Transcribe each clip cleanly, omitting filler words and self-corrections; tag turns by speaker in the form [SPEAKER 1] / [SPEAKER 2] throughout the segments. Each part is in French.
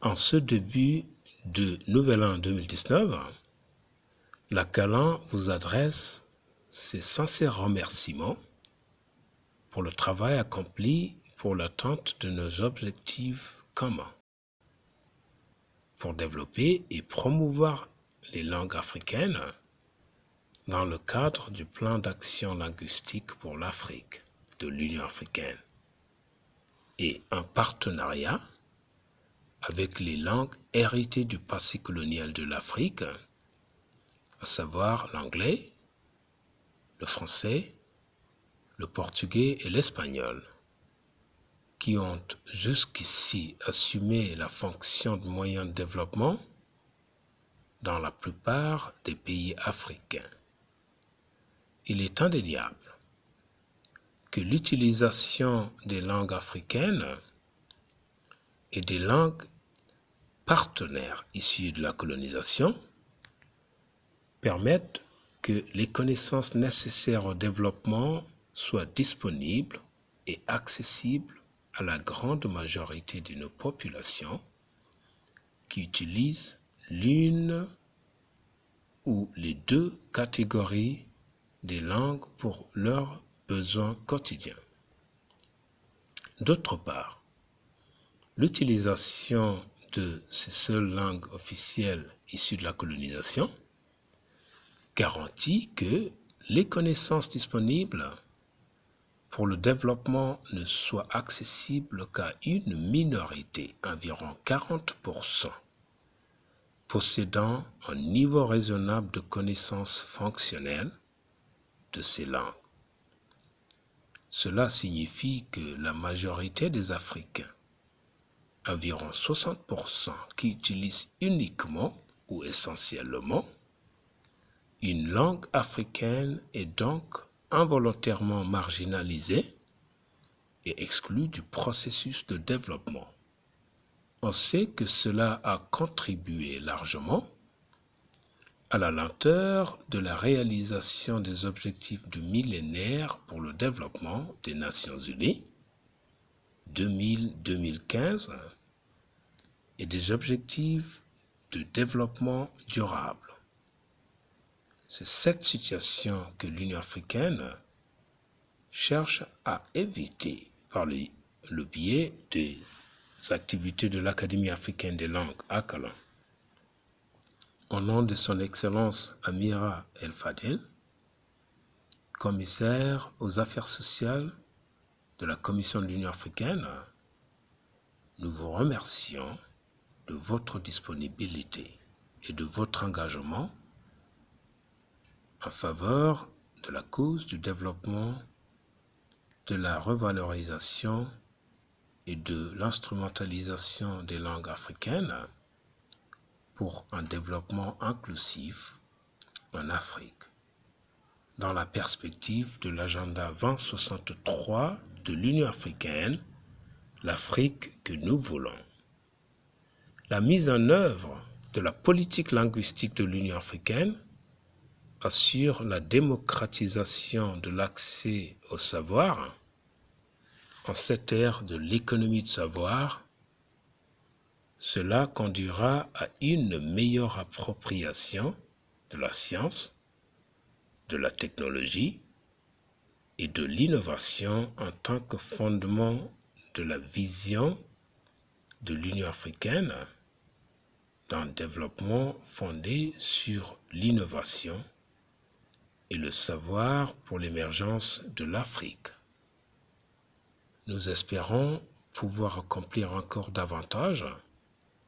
[SPEAKER 1] En ce début de Nouvel An 2019, la CALAN vous adresse ses sincères remerciements pour le travail accompli pour l'atteinte de nos objectifs communs, pour développer et promouvoir les langues africaines dans le cadre du plan d'action linguistique pour l'Afrique de l'Union africaine et en partenariat avec les langues héritées du passé colonial de l'Afrique, à savoir l'anglais, le français, le portugais et l'espagnol, qui ont jusqu'ici assumé la fonction de moyen de développement dans la plupart des pays africains. Il est indéniable que l'utilisation des langues africaines et des langues partenaires issues de la colonisation permettent que les connaissances nécessaires au développement soient disponibles et accessibles à la grande majorité de nos populations qui utilisent l'une ou les deux catégories des langues pour leurs besoins quotidiens. D'autre part, l'utilisation de ces seules langues officielles issues de la colonisation garantit que les connaissances disponibles pour le développement ne soient accessibles qu'à une minorité, environ 40%, possédant un niveau raisonnable de connaissances fonctionnelles de ces langues. Cela signifie que la majorité des Africains, environ 60%, qui utilisent uniquement ou essentiellement une langue africaine est donc involontairement marginalisée et exclue du processus de développement. On sait que cela a contribué largement à la lenteur de la réalisation des objectifs du millénaire pour le développement des Nations Unies 2000-2015 et des objectifs de développement durable. C'est cette situation que l'Union africaine cherche à éviter par le biais des activités de l'Académie africaine des langues, ACALAN. Au nom de son Excellence Amira El Fadel, commissaire aux affaires sociales de la Commission de l'Union africaine, nous vous remercions de votre disponibilité et de votre engagement en faveur de la cause du développement, de la revalorisation et de l'instrumentalisation des langues africaines pour un développement inclusif en Afrique, dans la perspective de l'agenda 2063 de l'Union africaine, l'Afrique que nous voulons. La mise en œuvre de la politique linguistique de l'Union africaine assure la démocratisation de l'accès au savoir en cette ère de l'économie de savoir. Cela conduira à une meilleure appropriation de la science, de la technologie et de l'innovation en tant que fondement de la vision de l'Union africaine d'un développement fondé sur l'innovation et le savoir pour l'émergence de l'Afrique. Nous espérons pouvoir accomplir encore davantage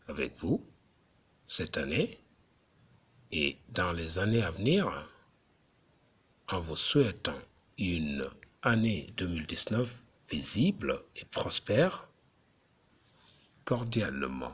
[SPEAKER 1] avec vous cette année et dans les années à venir, en vous souhaitant une année 2019 paisible et prospère, cordialement.